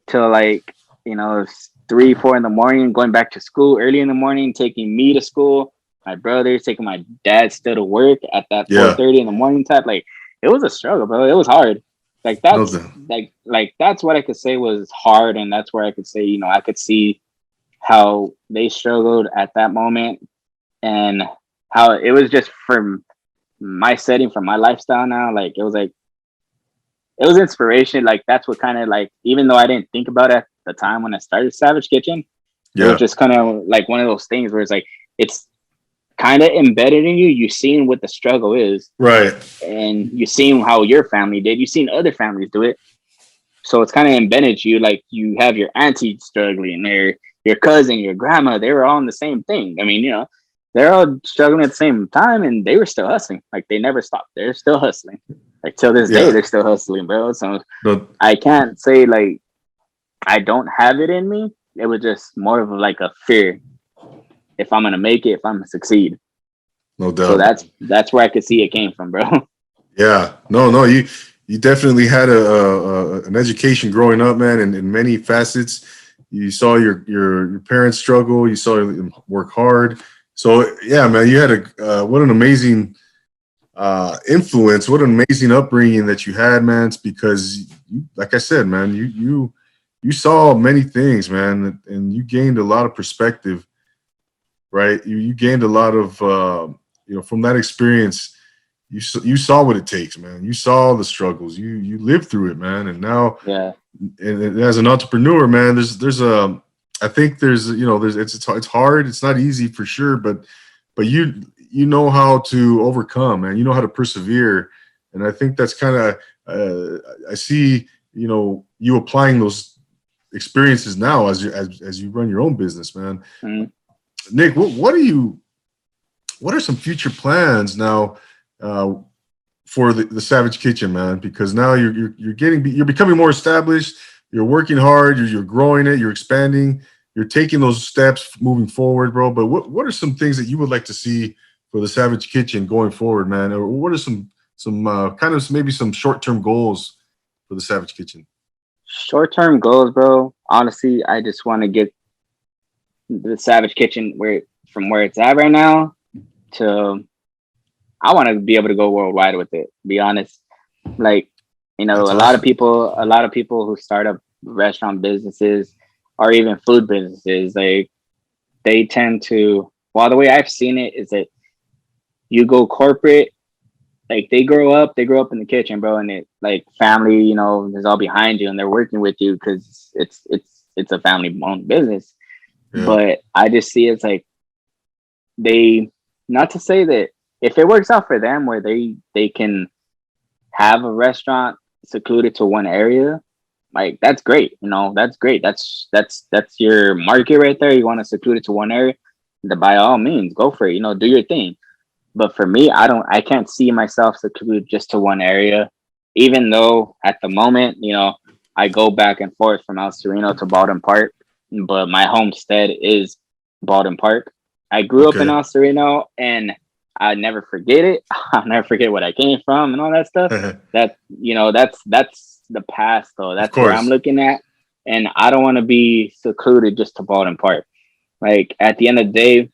till like, you know, 3, 4 in the morning, going back to school early in the morning, taking me to school, my brothers, taking my dad still to work at that Yeah. 4:30 in the morning type. Like it was a struggle, bro. It was hard. Like No that's doubt. like that's what I could say was hard, and that's where I could say, you know, I could see how they struggled at that moment and how it was just from my setting, from my lifestyle now. Like it was inspiration. Like that's what kind of like, even though I didn't think about it at the time when I started Savage Kitchen, it was Yeah. just kind of like one of those things where it's like it's kind of embedded in you. You've seen what the struggle is, Right. and you've seen how your family did. You've seen other families do it, so it's kind of embedded you. Like you have your auntie struggling, your cousin, your grandma. They were all in the same thing. I mean, you know, they're all struggling at the same time, and they were still hustling. Like they never stopped. They're still hustling. Like till this day, Yeah. they're still hustling, bro. So No. I can't say like I don't have it in me. It was just more of like a fear if I'm gonna make it, if I'm gonna succeed. No So doubt. that's where I could see it came from, bro. Yeah. No. You definitely had an education growing up, man, in many facets. You saw your parents struggle. You saw them work hard. So yeah, man, you had what an amazing influence. What an amazing upbringing that you had, man. It's because, like I said, man, you saw many things, man, and you gained a lot of perspective, right? You gained a lot of from that experience. You saw what it takes, man. You saw the struggles. You lived through it, man. And now, Yeah, and as an entrepreneur, man, there's a I think there's there's it's hard. It's not easy for sure, but you know how to overcome, man. You know how to persevere, and I think that's kind of I see you applying those experiences now as you run your own business, man. mm, Nick, what are some future plans now uh, for the Savage Kitchen, man? Because now you're becoming more established. You're working hard. You're growing it. You're expanding. You're taking those steps moving forward, bro. But what are some things that you would like to see for the Savage Kitchen going forward, man? Or what are some kind of maybe some short term goals for the Savage Kitchen? short term goals, bro. Honestly, I just want to get the Savage Kitchen where it's at right now to I want to be able to go worldwide with it. Be honest, like you know, That's awesome. a lot of people who start up restaurant businesses or even food businesses, like they tend to. Well, the way I've seen it is that you go corporate, like they grow up in the kitchen, bro, and it like family, you know, is all behind you and they're working with you because it's a family owned business. Yeah. But I just see it's like they not to say that if it works out for them where they can have a restaurant secluded to one area, like that's great. You know, that's great. That's your market right there. You want to seclude it to one area, then by all means, go for it. You know, do your thing. But for me, I can't see myself secluded just to one area. Even though at the moment, you know, I go back and forth from El Sereno to Baldwin Park, but my homestead is Baldwin Park. I grew up in Okay. El Sereno, and I never forget it. I'll never forget what I came from and all that stuff. Of That you know, that's the past though. That's where I'm course. looking at, and I don't want to be secluded just to Baldwin Park. Like at the end of the day,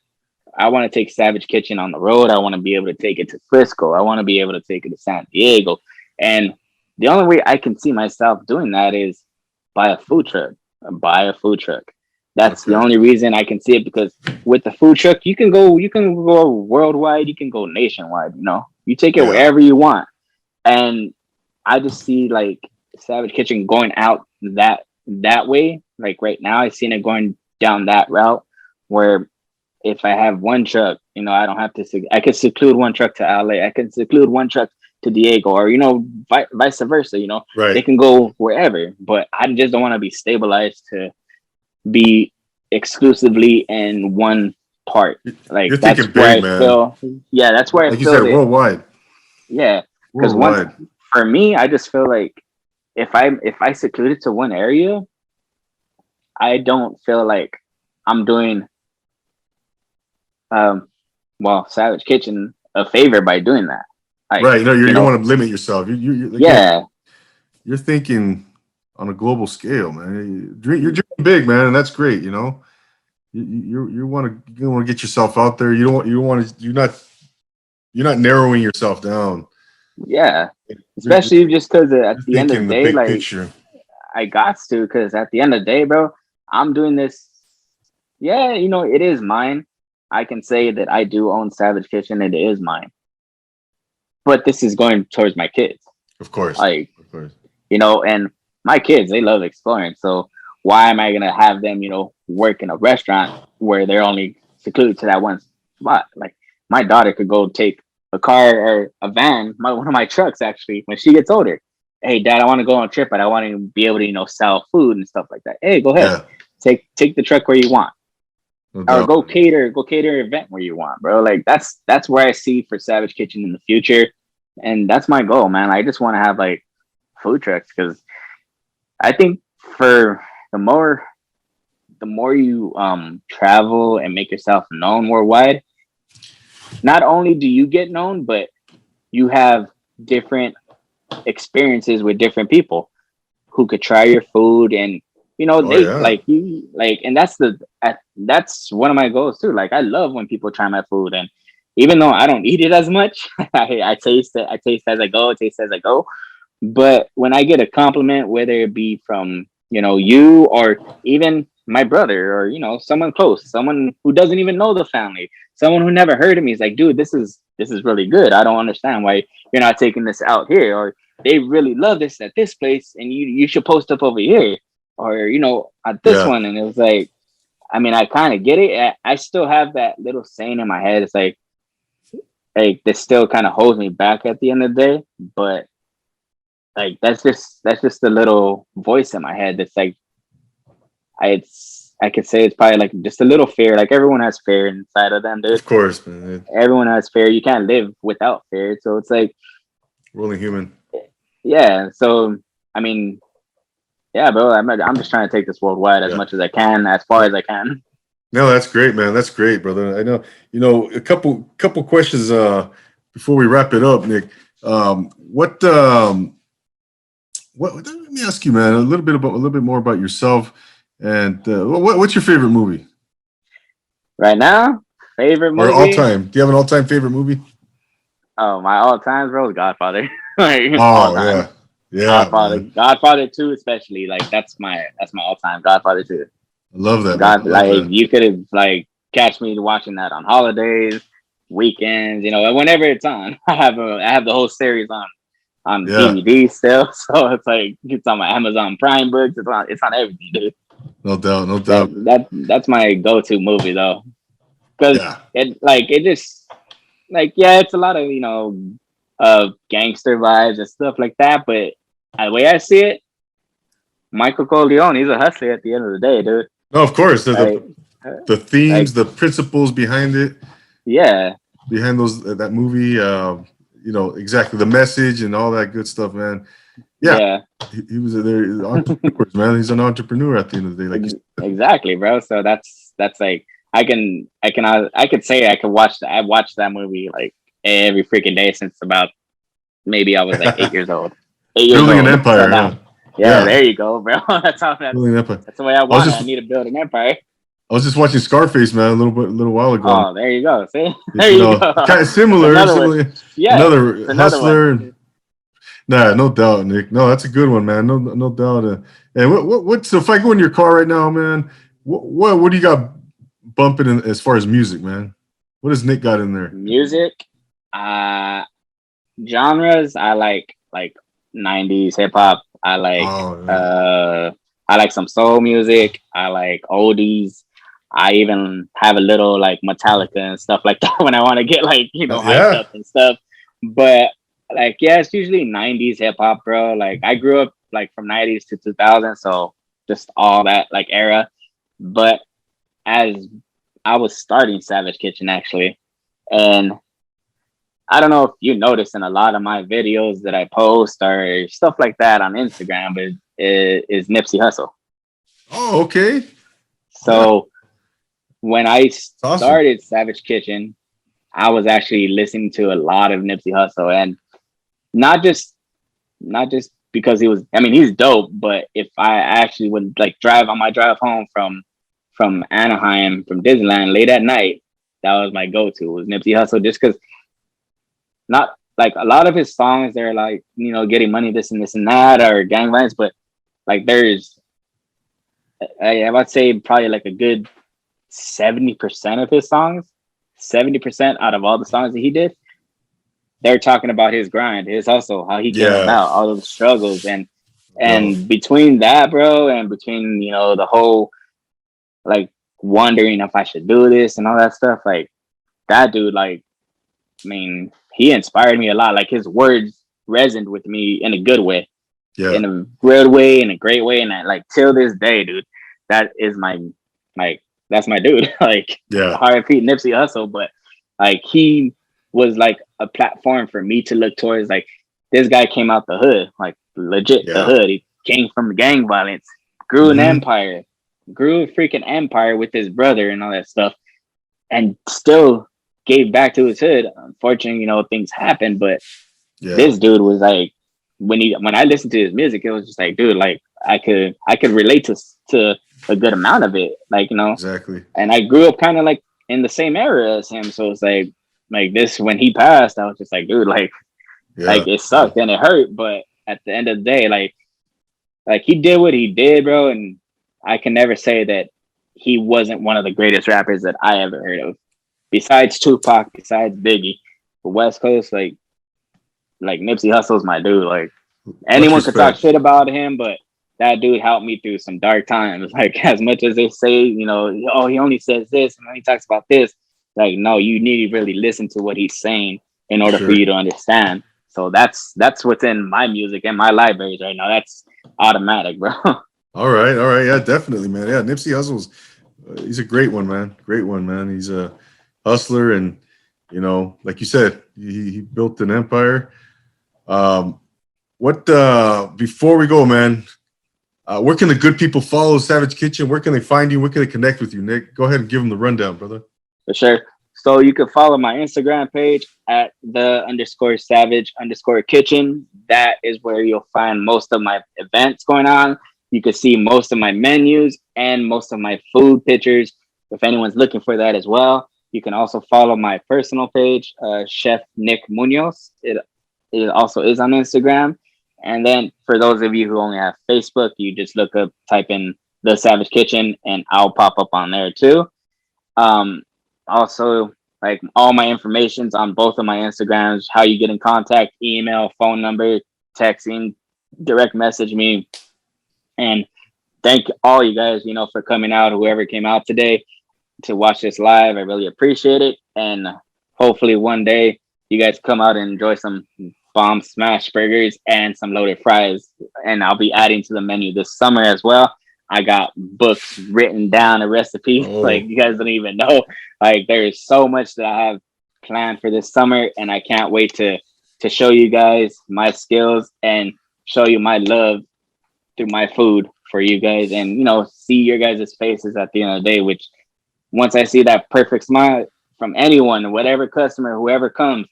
I want to take Savage Kitchen on the road. I want to be able to take it to Frisco. I want to be able to take it to San Diego. And the only way I can see myself doing that is buy a food truck. Buy a food truck. That's the Okay. only reason I can see it because with the food truck, you can go worldwide, you can go nationwide, you know. You take it Yeah. wherever you want. And I just see like Savage Kitchen going out that way. Like right now, I seen it going down that route where if I have one truck, you know, I don't have to. I could seclude one truck to LA. I can seclude one truck to Diego, or you know, vice versa. You know, they Right. can go wherever. But I just don't want to be stabilized to be exclusively in one part. Like You're that's thinking where big, I man. feel. Yeah, that's where I Like you feel said, that. worldwide. Yeah, because once Worldwide. for me, I just feel like if I seclude it to one area, I don't feel like I'm doing um Savage Kitchen a favor by doing that. Like, Right. You know, you you don't know, want to limit yourself. You again, yeah, you're thinking on a global scale, man. You're dreaming big, man, and that's great. You know, you want to get yourself out there. You don't want to. You're not narrowing yourself down. yeah. You're, Especially just because at you're the end of the thinking the day, big like picture. I got to, because at the end of the day, bro, I'm doing this. Yeah, you know, it is mine. I can say that I do own Savage Kitchen. It is mine, but this is going towards my kids. Of course, Like, of course. you know, and my kids, they love exploring. So why am I gonna have them, you know, work in a restaurant where they're only secluded to that one spot? Like my daughter could go take a car or a van, one of my trucks actually, when she gets older. Hey, Dad, I want to go on a trip, but I want to be able to, you know, sell food and stuff like that. Hey, go ahead, Yeah, take the truck where you want, no or doubt. go cater an event where you want, bro. Like that's where I see for Savage Kitchen in the future, and that's my goal, man. I just want to have like food trucks because I think for the more the more you travel and make yourself known worldwide, not only do you get known, but you have different experiences with different people who could try your food, and you know Oh they yeah, like you like, and that's one of my goals too. Like I love when people try my food, and even though I don't eat it as much, I taste it. I taste as I go. I taste as I go. But when I get a compliment, whether it be from, you know, you or even my brother or, you know, someone close, someone who doesn't even know the family, someone who never heard of me is like, dude, this is really good. I don't understand why you're not taking this out here. Or they really love this at this place and you should post up over here. Or, you know, at this yeah, one. And it was like, I mean, I kind of get it. I still have that little saying in my head. It's like this still kind of holds me back at the end of the day. But like that's just the little voice in my head that's like I could say it's probably like just a little fear. Like everyone has fear inside of them, dude. of course, man. Everyone has fear. You can't live without fear. So it's like, We're only human. yeah. So I mean, yeah, bro. I'm just trying to take this worldwide as Yeah. much as I can, as far as I can. No, that's great, man. That's great, brother. I know. You know, a couple questions before we wrap it up, Nick. What? Let me ask you, man, a little bit more about yourself, and what's your favorite movie Right now, favorite or all movie. time? Do you have an all time favorite movie? Oh, my all times, bro, is Godfather. Like all Oh time. yeah, yeah, Godfather, man. Godfather 2 especially. Like that's my all time. Godfather 2. I love that, man. God, I love like that. you could have like catch me watching that on holidays, weekends, you know, whenever it's on. I have the whole series on Yeah, DVD still, so it's like it's on my Amazon Prime books. It's on everything, dude. no doubt, no That doubt. that that's my go-to movie though, because Yeah, it just like yeah, it's a lot of, you know, gangster vibes and stuff like that, but the way I see it, Michael Corleone, he's a hustler at the end of the day, dude. no, of course. Like, The themes, like the principles behind it, yeah. behind those that movie. You know exactly the message and all that good stuff, man. Yeah, Yeah, he was there. Entrepreneurs, man. He's an entrepreneur at the end of the day. Like you exactly, bro. So that's like I could say I could watch that. I watched that movie like every freaking day since about maybe I was like 8 years old. 8 years building an old. So empire. Yeah, now, yeah, yeah, there you go, bro. That's how building an empire. that's the way I I was want it. I just need to build an empire. I was just watching Scarface, man, a little while ago. Oh, there you go. See, there You you know, go. kind of It's similar, another one. similar. Yeah, it's Another another one. hustler. Nah, no doubt, Nick. No, that's a good one, man. No doubt. And what? So if I go in your car right now, man, what do you got bumping in, as far as music, man? What does Nick got in there? Music, uh, genres. I like 90s hip hop, Oh, yeah. I like some soul music. I like oldies. I even have a little like Metallica and stuff like that when I want to get like, hyped Yeah. up and stuff. But like, yeah, it's usually 90s hip hop, bro. Like I grew up like from 90s to 2000, so just all that like era. But as I was starting Savage Kitchen actually, and I don't know if you notice in a lot of my videos that I post or stuff like that on Instagram, but it is Nipsey Hussle. Oh, okay. Yeah. So when I It's awesome. started Savage Kitchen, I was actually listening to a lot of Nipsey Hussle, and not just not just because he was. I mean, he's dope, but if I actually would like drive on my drive home from Anaheim from Disneyland late at night, that was my go-to was Nipsey Hussle, just because not like a lot of his songs they're like getting money this and that or gang violence, but like there's I would say probably like a good 70% of his songs, 70% out of all the songs that he did, they're talking about his grind, his hustle, how he came Yeah. about, all of the struggles, Yo. and between that, bro, and between the whole like wondering if I should do this and all that stuff, like that dude, like I mean, he inspired me a lot. Like his words resonated with me in a good way, Yeah. in a good way, in a great way, and I, like till this day, dude, that is my like that's my dude. Like Yeah. R.I.P. Nipsey Hussle, but like he was like a platform for me to look towards. Like this guy came out the hood, like legit the Yeah. hood. He came from gang violence, grew an Mm-hmm. empire, grew a freaking empire with his brother and all that stuff, and still gave back to his hood. Unfortunately, things happen, but Yeah. this dude was like when I listened to his music, it was just like, dude, like I could relate to a good amount of it, like Exactly. and I grew up kind of like in the same era as him, so it's like this when he passed, I was just like, dude, like Yeah. it Yeah. sucked and it hurt, but at the end of the day, like he did what he did, bro, and I can never say that he wasn't one of the greatest rappers that I ever heard of, besides Tupac, besides Biggie. The West Coast, like Nipsey Hussle's my dude. Like Much anyone could talk respect. shit about him, but that dude helped me through some dark times. Like as much as they say, oh, he only says this and he talks about this. Like, no, you need to really listen to what he's saying in For order for sure. you to understand. So that's what's in my music and my libraries right now. That's automatic, bro. All right. All right. Yeah, definitely, man. Yeah, Nipsey Hussle's he's a great one, man. Great one, man. He's a hustler, and like you said, he built an empire. Um, what before we go, man? Where can the good people follow Savage Kitchen? Where can they find you? Where can they connect with you, Nick? Go ahead and give them the rundown, brother. For sure. So you can follow my Instagram page at the_savage_kitchen. That is where you'll find most of my events going on. You can see most of my menus and most of my food pictures if anyone's looking for that as well. You can also follow my personal page, Chef Nick Muñoz. It also is on Instagram. And then for those of you who only have Facebook, you just type in The Savage Kitchen, and I'll pop up on there too. Um, Also, like all my information's on both of my Instagrams, how you get in contact, email, phone number, texting, direct message me. And thank all you guys, for coming out, whoever came out today to watch this live. I really appreciate it. And hopefully one day you guys come out and enjoy some bomb smash burgers and some loaded fries. And I'll be adding to the menu this summer as well. I got books written down, a recipe. Like Oh, you guys don't even know. Like there is so much that I have planned for this summer, and I can't wait to show you guys my skills and show you my love through my food for you guys, and see your guys' faces at the end of the day. Which once I see that perfect smile from anyone, whatever customer, whoever comes,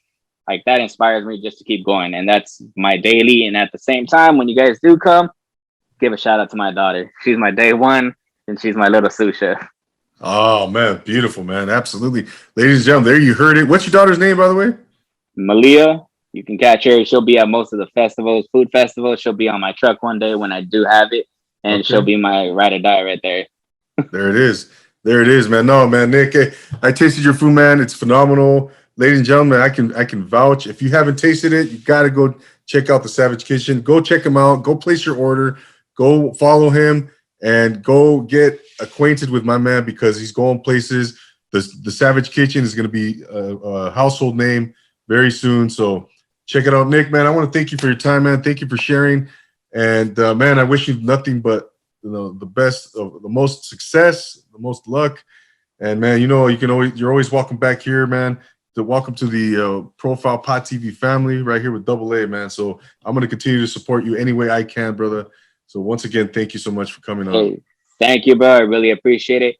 like that inspires me just to keep going, and that's my daily. And at the same time, when you guys do come, give a shout out to my daughter. She's my day one, and she's my little sous chef. oh man, beautiful, man. Absolutely, ladies and gentlemen. There you heard it. What's your daughter's name, by the way? Malia, you can catch her. She'll be at most of the festivals, food festivals. She'll be on my truck one day when I do have it, and she'll Okay, be my ride or die right there. there it is. There it is, man. No, man, Nick. I tasted your food, man. It's phenomenal, ladies and gentlemen. I can vouch. If you haven't tasted it, you got to go check out the Savage Kitchen. Go check him out. Go place your order. Go follow him and go get acquainted with my man because he's going places. The Savage Kitchen is going to be a household name very soon. So check it out, Nick, man. I want to thank you for your time, man. Thank you for sharing. And man, I wish you nothing but the best, the most success, the most luck. And man, you're always welcome back here, man. Welcome to the Profile Pod TV family right here with Double A, man. So I'm going to continue to support you any way I can, brother. So once again, thank you so much for coming on. Hey, thank you, bro. I really appreciate it.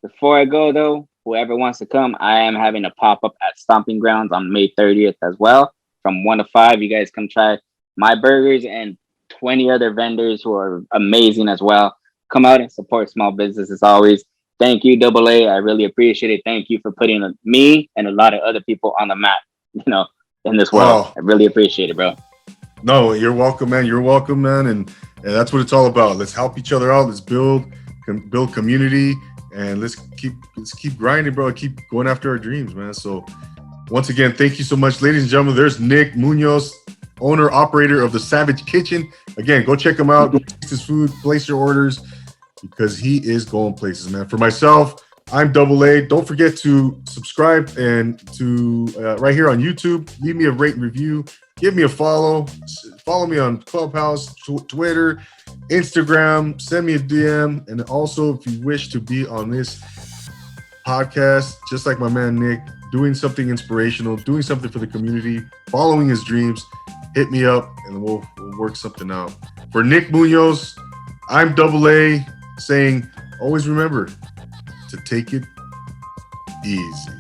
Before I go, though, whoever wants to come, I am having a pop-up at Stomping Grounds on May 30th as well. From 1 to 5, you guys come try my burgers and 20 other vendors who are amazing as well. Come out and support small business as always. Thank you, Double A. I really appreciate it. Thank you for putting me and a lot of other people on the map, in this world. I really appreciate it, bro. No, you're welcome, man. You're welcome, man. And that's what it's all about. Let's help each other out. Let's build community, and let's keep grinding, bro. Keep going after our dreams, man. So once again, thank you so much, ladies and gentlemen. There's Nick Muñoz, owner, operator of the Savage Kitchen. Again, go check him out. Go taste his food, place your orders, because he is going places, man. For myself, I'm Double A. Don't forget to subscribe and to right here on YouTube. Leave me a rate and review. Give me a follow. Follow me on Clubhouse, Twitter, Instagram. Send me a DM. And also, if you wish to be on this podcast, just like my man Nick, doing something inspirational, doing something for the community, following his dreams, hit me up and we'll work something out. For Nick Muñoz, I'm Double A, saying always remember to take it easy.